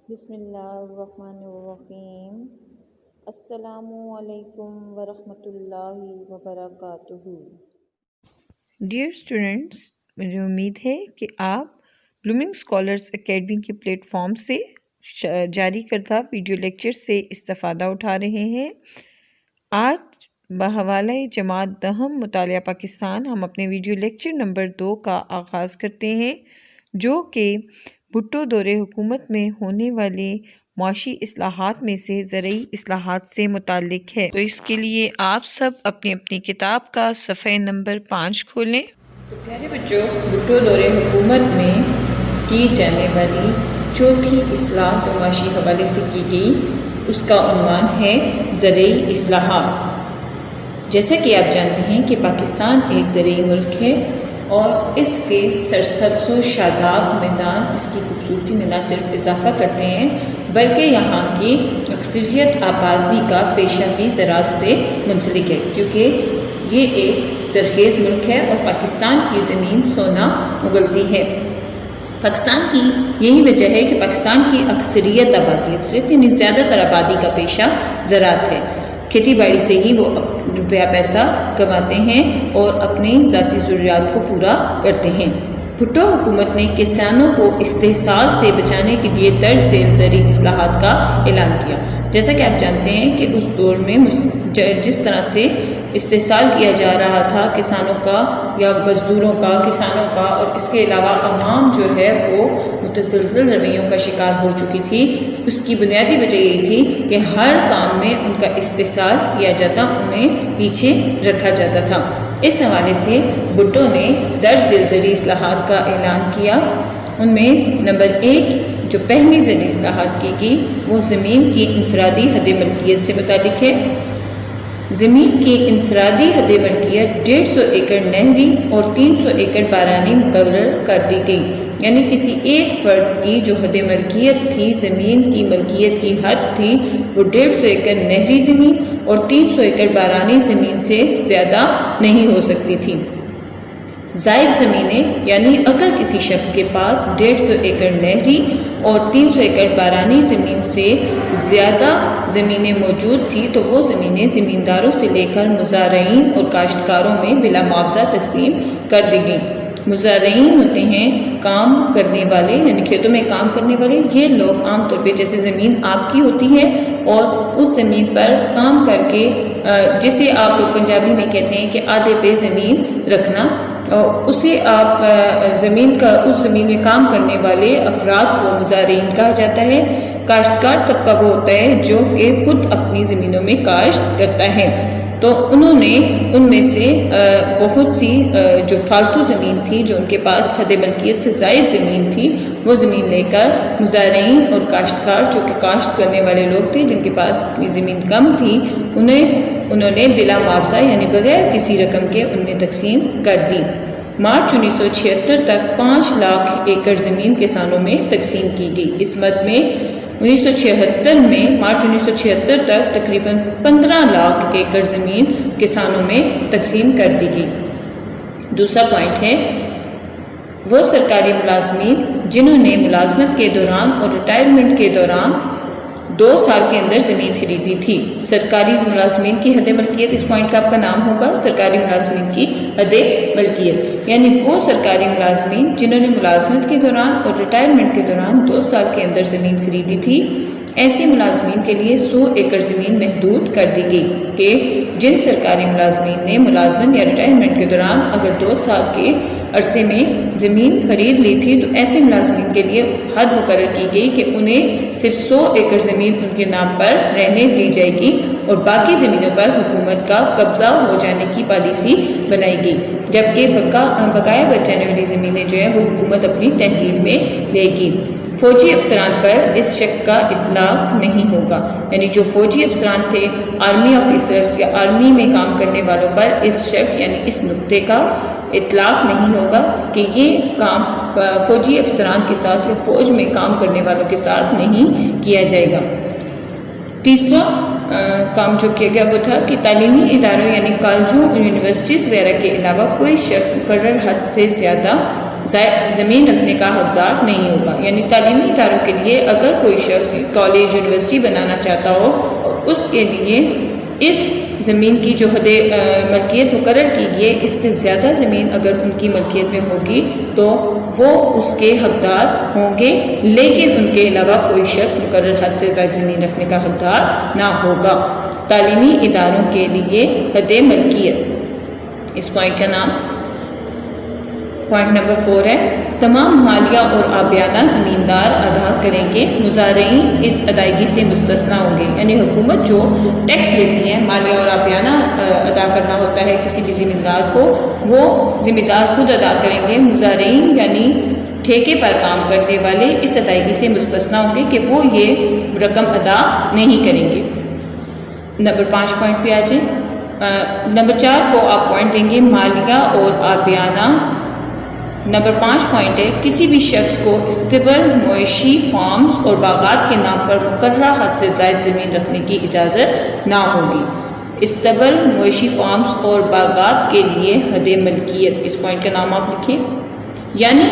بسم اللہ الرحمن الرحیم۔ السلام علیکم ورحمۃ اللہ وبرکاتہ۔ ڈیئر اسٹوڈنٹس، مجھے امید ہے کہ آپ بلومنگ اسکالرس اکیڈمی کے پلیٹ فارم سے جاری کردہ ویڈیو لیکچر سے استفادہ اٹھا رہے ہیں۔ آج بحوالہ جماعت دہم مطالعہ پاکستان ہم اپنے ویڈیو لیکچر نمبر 2 کا آغاز کرتے ہیں، جو کہ بھٹو دور حکومت میں ہونے والے معاشی اصلاحات میں سے زرعی اصلاحات سے متعلق ہے۔ تو اس کے لیے آپ سب اپنی اپنی کتاب کا صفحہ نمبر 5 کھولیں۔ تو پیارے بچوں، بھٹو دور حکومت میں کی جانے والی چوتھی اصلاح جو معاشی حوالے سے کی گئی، اس کا عنوان ہے زرعی اصلاحات۔ جیسا کہ آپ جانتے ہیں کہ پاکستان ایک زرعی ملک ہے اور اس کے سرسبز و شاداب میدان اس کی خوبصورتی میں نہ صرف اضافہ کرتے ہیں بلکہ یہاں کی اکثریت آبادی کا پیشہ بھی زراعت سے منسلک ہے، کیونکہ یہ ایک زرخیز ملک ہے اور پاکستان کی زمین سونا اگلتی ہے۔ پاکستان کی یہی وجہ ہے کہ پاکستان کی اکثریت یعنی زیادہ تر آبادی کا پیشہ زراعت ہے۔ کھیتی باڑی سے ہی وہ روپیہ پیسہ کماتے ہیں اور اپنی ذاتی ضروریات کو پورا کرتے ہیں۔ بھٹو حکومت نے کسانوں کو استحصال سے بچانے کے لیے درج ذیل زرعی اصلاحات کا اعلان کیا۔ جیسا کہ آپ جانتے ہیں کہ اس دور میں جس طرح سے استحصال کیا جا رہا تھا کسانوں کا یا مزدوروں کا، کسانوں کا، اور اس کے علاوہ عوام جو ہے وہ متزلزل رویوں کا شکار ہو چکی تھی، اس کی بنیادی وجہ یہ تھی کہ ہر کام میں ان کا استحصال کیا جاتا، انہیں پیچھے رکھا جاتا تھا۔ اس حوالے سے بھٹو نے درج ذیل زرعی اصلاحات کا اعلان کیا۔ ان میں نمبر 1 جو پہلی زرعی اصلاحات کی گئی وہ زمین کی انفرادی حد ملکیت سے متعلق ہے۔ زمین کی انفرادی حد ملکیت 150 ایکڑ نہری اور 300 ایکڑ بارانی مقرر کر دی گئی، یعنی کسی ایک فرد کی جو حد ملکیت تھی، زمین کی ملکیت کی حد تھی، وہ 150 ایکڑ نہری زمین اور 300 ایکڑ بارانی زمین سے زیادہ نہیں ہو سکتی تھی۔ زائد زمینیں، یعنی اگر کسی شخص کے پاس 150 ایکڑ نہری اور 300 ایکڑ بارانی زمین سے زیادہ زمینیں موجود تھی تو وہ زمینیں زمینداروں سے لے کر مزارعین اور کاشتکاروں میں بلا معاوضہ تقسیم کر دی گئیں۔ مزارعین ہوتے ہیں کام کرنے والے، یعنی کھیتوں میں کام کرنے والے۔ یہ لوگ عام طور پہ جیسے زمین آپ کی ہوتی ہے اور اس زمین پر کام کر کے، جسے آپ لوگ پنجابی میں کہتے ہیں کہ آدھے پہ زمین رکھنا، اسے آپ اس زمین میں کام کرنے والے افراد کو مزارعین کہا جاتا ہے۔ کاشتکار طبقہ وہ ہوتا ہے جو کہ خود اپنی زمینوں میں کاشت کرتا ہے۔ تو انہوں نے ان میں سے بہت سی جو فالتو زمین تھی، جو ان کے پاس حد ملکیت سے زائد زمین تھی، وہ زمین لے کر مزارعین اور کاشتکار جو کہ کاشت کرنے والے لوگ تھے، جن کے پاس اپنی زمین کم تھی، انہوں نے بلا معاوضہ یعنی بغیر کسی رقم کے ان میں تقسیم کر دی۔ مارچ 1976 تک 5 لاکھ ایکڑ زمین کسانوں میں تقسیم کی گئی۔ اس مد میں 1976 میں مارچ 1976 تک تقریباً 15 لاکھ ایکڑ زمین کسانوں میں تقسیم کر دی گئی۔ دوسرا پوائنٹ ہے وہ سرکاری ملازمین جنہوں نے ملازمت کے دوران اور ریٹائرمنٹ کے دوران 2 سال کے اندر زمین خریدی تھی۔ سرکاری ملازمین کی حد ملکیت، اس پوائنٹ کا آپ کا نام ہوگا سرکاری ملازمین کی حد ملکیت، یعنی وہ سرکاری ملازمین جنہوں نے ملازمت کے دوران اور ریٹائرمنٹ کے دوران 2 سال کے اندر زمین خریدی تھی، ایسے ملازمین کے لیے 100 ایکڑ زمین محدود کر دی گئی کہ جن سرکاری ملازمین نے ملازمت یا ریٹائرمنٹ کے دوران اگر 2 سال کے عرصے میں زمین خرید لی تھی تو ایسے ملازمین کے لیے حد مقرر کی گئی کہ انہیں صرف 100 ایکڑ زمین ان کے نام پر رہنے دی جائے گی اور باقی زمینوں پر حکومت کا قبضہ ہو جانے کی پالیسی بنائی گئی، جبکہ بقایا بچ جانے والی زمینیں جو ہیں وہ حکومت اپنی تحویل میں لے گی۔ فوجی افسران پر اس شک کا اطلاق نہیں ہوگا، یعنی جو فوجی افسران تھے، آرمی آفیسرز یا آرمی میں کام کرنے والوں پر اس شک یعنی اس نقطے کا اطلاق نہیں ہوگا کہ یہ کام فوجی افسران کے ساتھ یا فوج میں کام کرنے والوں کے ساتھ نہیں کیا جائے گا۔ تیسرا کام جو کیا گیا وہ تھا کہ تعلیمی اداروں یعنی کالجوں اور یونیورسٹیز وغیرہ کے علاوہ کوئی شخص مقرر حد سے زیادہ زمین رکھنے کا حقدار نہیں ہوگا. یعنی تعلیمی اداروں کے لیے اگر کوئی شخص کالج یونیورسٹی بنانا چاہتا ہو اور اس کے لیے اس زمین کی جو حد ملکیت مقرر کی گئی اس سے زیادہ زمین اگر ان کی ملکیت میں ہوگی تو وہ اس کے حقدار ہوں گے، لیکن ان کے علاوہ کوئی شخص مقرر حد سے زائد زمین رکھنے کا حقدار نہ ہوگا. تعلیمی اداروں کے لیے حد ملکیت، اس پوائنٹ کا نام پوائنٹ نمبر 4 ہے. تمام مالیہ اور آبیانہ زمیندار ادا کریں گے، مزارعین اس ادائیگی سے مستثنا ہوں گے. یعنی حکومت جو ٹیکس لیتی ہے، مالیہ اور آبیانہ ادا کرنا ہوتا ہے کسی بھی زمیندار کو، وہ زمیندار خود ادا کریں گے. مزارعین یعنی ٹھیکے پر کام کرنے والے اس ادائیگی سے مستثنا ہوں گے کہ وہ یہ رقم ادا نہیں کریں گے. نمبر 5 پوائنٹ پہ آ جائیں. نمبر 4 کو آپ پوائنٹ دیں گے مالیہ اور آبیانہ. نمبر 5 پوائنٹ ہے کسی بھی شخص کو استبل، مویشی فارمز اور باغات کے نام پر مقررہ حد سے زائد زمین رکھنے کی اجازت نہ ہوگی. استبل، مویشی فارمز اور باغات کے لیے حد ملکیت، اس پوائنٹ کا نام آپ لکھیں. یعنی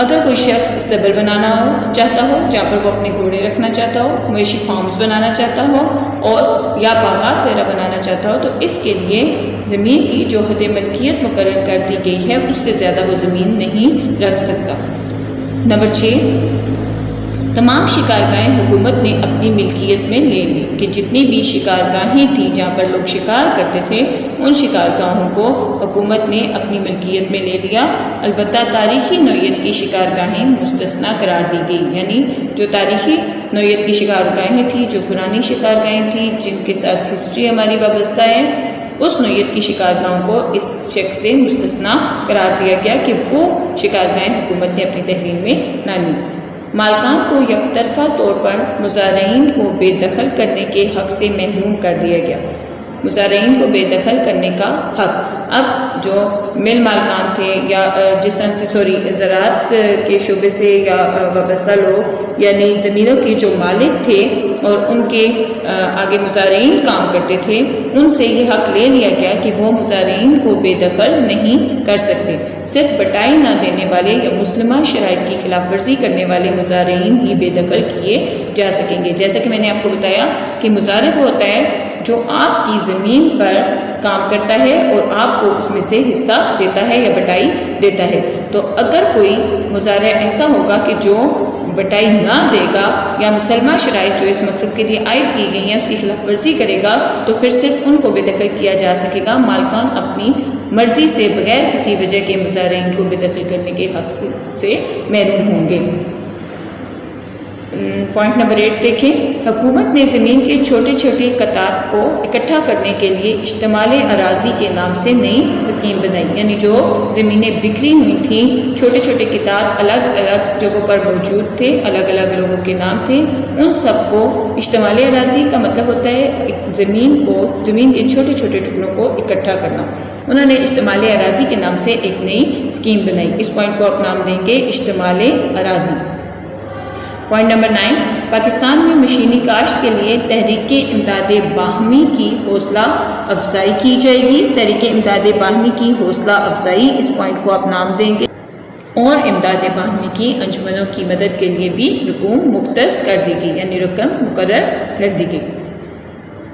اگر کوئی شخص استبل بنانا چاہتا ہو جہاں پر وہ اپنے گھوڑے رکھنا چاہتا ہو، مویشی فارمز بنانا چاہتا ہو اور یا باغات وغیرہ بنانا چاہتا ہو تو اس کے لیے زمین کی جو حد ملکیت مقرر کر دی گئی ہے اس سے زیادہ وہ زمین نہیں رکھ سکتا. نمبر 6 تمام شکارگاہیں حکومت نے اپنی ملکیت میں لے لی کہ جتنی بھی شکارگاہیں تھیں جہاں پر لوگ شکار کرتے تھے ان شکارگاہوں کو حکومت نے اپنی ملکیت میں لے لیا. البتہ تاریخی نوعیت کی شکارگاہیں مستثنا قرار دی گئی. یعنی جو تاریخی نوعیت کی شکارگاہیں تھیں، جو پرانی شکارگاہیں تھیں جن کے ساتھ ہسٹری ہماری وابستہ ہے، اس نوعیت کی شکارگاہوں کو اس شخص سے مستثنا قرار دیا گیا کہ وہ شکارگاہیں حکومت نے اپنی تحریر میں نہ لی. مالکان کو یک طرفہ طور پر مزارعین کو بے دخل کرنے کے حق سے محروم کر دیا گیا. مزارعین کو بے دخل کرنے کا حق. اب جو مل مالکان تھے یا جس طرح سے زراعت کے شعبے سے یا وابستہ لوگ یعنی زمینوں کے جو مالک تھے اور ان کے آگے مزارعین کام کرتے تھے، ان سے یہ حق لے لیا گیا کہ وہ مزارعین کو بے دخل نہیں کر سکتے. صرف بٹائی نہ دینے والے یا مسلمہ شرائط کی خلاف ورزی کرنے والے مزارعین ہی بے دخل کیے جا سکیں گے. جیسا کہ میں نے آپ کو بتایا کہ مزارع وہ ہوتا ہے جو آپ کی زمین پر کام کرتا ہے اور آپ کو اس میں سے حصہ دیتا ہے یا بٹائی دیتا ہے. تو اگر کوئی مزارع ایسا ہوگا کہ جو بٹائی نہ دے گا یا مسلمہ شرائط جو اس مقصد کے لیے عائد کی گئی ہیں اس کی خلاف ورزی کرے گا تو پھر صرف ان کو بے دخل کیا جا سکے گا. مالکان اپنی مرضی سے بغیر کسی وجہ کے مزارعین کو بے دخل کرنے کے حق سے محروم ہوں گے. پوائنٹ نمبر 8 دیکھیں. حکومت نے زمین کے چھوٹے چھوٹے قطعات کو اکٹھا کرنے کے لیے اشتمال اراضی کے نام سے نئی اسکیم بنائی. یعنی جو زمینیں بکھری ہوئی تھیں، چھوٹے چھوٹے قطعات الگ الگ جگہوں پر موجود تھے، الگ الگ لوگوں کے نام تھے، ان سب کو اشتمال اراضی کا مطلب ہوتا ہے زمین کے چھوٹے چھوٹے ٹکڑوں کو اکٹھا کرنا. انہوں نے اشتمال اراضی کے نام سے ایک نئی اسکیم بنائی. اس پوائنٹ کو آپ نام دیں گے اشتمال اراضی. پوائنٹ نمبر 9 پاکستان میں مشینی کاشت کے لیے تحریک امداد باہمی کی حوصلہ افزائی کی جائے گی. تحریک امداد باہمی کی حوصلہ افزائی، اس پوائنٹ کو آپ نام دیں گے. اور امداد باہمی کی انجمنوں کی مدد کے لیے بھی رقوم مختص کر دی گئی، یعنی رقم مقرر کر دی گئی.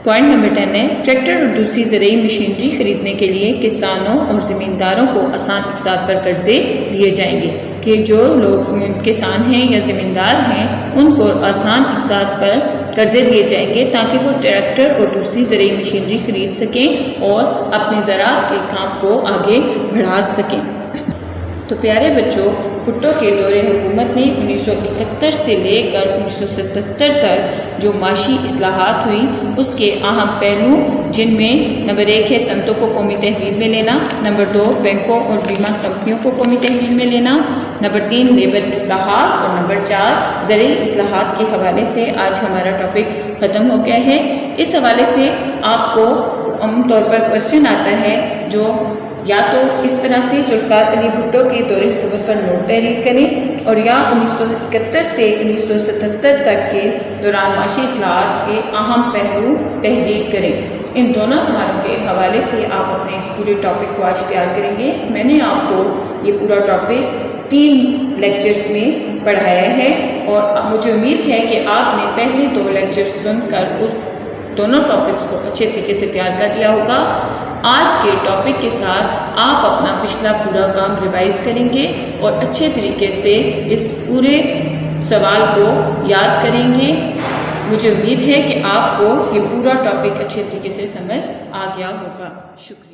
پوائنٹ نمبر 10 ہے ٹریکٹر اور دوسری زرعی مشینری خریدنے کے لیے کسانوں اور زمینداروں کو آسان اقساط پر قرضے دیے جائیں گے کہ جو لوگ کسان ہیں یا زمیندار ہیں ان کو آسان اقساط پر قرضے دیے جائیں گے تاکہ وہ ٹریکٹر اور دوسری زرعی مشینری خرید سکیں اور اپنے زراعت کے کام کو آگے بڑھا سکیں. تو پیارے بچوں، بھٹو کے دور حکومت میں 1971 سے لے کر 1977 تک جو معاشی اصلاحات ہوئی اس کے اہم پہلو جن میں نمبر 1 ہے صنعتوں کو قومی تحویل میں لینا، نمبر 2 بینکوں اور بیمہ کمپنیوں کو قومی تحویل میں لینا، نمبر 3 لیبر اصلاحات اور نمبر 4 زرعی اصلاحات کے حوالے سے آج ہمارا ٹاپک ختم ہو گیا ہے. اس حوالے سے آپ کو عام طور پر کوشچن آتا ہے جو یا تو اس طرح سے ذوالفقار علی بھٹو کے دور حکومت پر نوٹ تحریر کریں اور یا 1971 سے 1977 تک کے دوران معاشی اصلاحات کے اہم پہلو تحریر کریں. ان دونوں سوالوں کے حوالے سے آپ اپنے اس پورے ٹاپک کو آج تیار کریں گے. میں نے آپ کو یہ پورا ٹاپک 3 لیکچرز میں پڑھایا ہے، اور مجھے امید ہے کہ آپ نے پہلے 2 لیکچر سن کر اس دونوں ٹاپکس کو اچھے طریقے سے تیار کر لیا ہوگا۔ آج کے ٹاپک کے ساتھ آپ اپنا پچھلا پورا کام ریوائز کریں گے اور اچھے طریقے سے اس پورے سوال کو یاد کریں گے۔ مجھے امید ہے کہ آپ کو یہ پورا ٹاپک اچھے طریقے سے سمجھ آ گیا ہوگا۔ شکریہ۔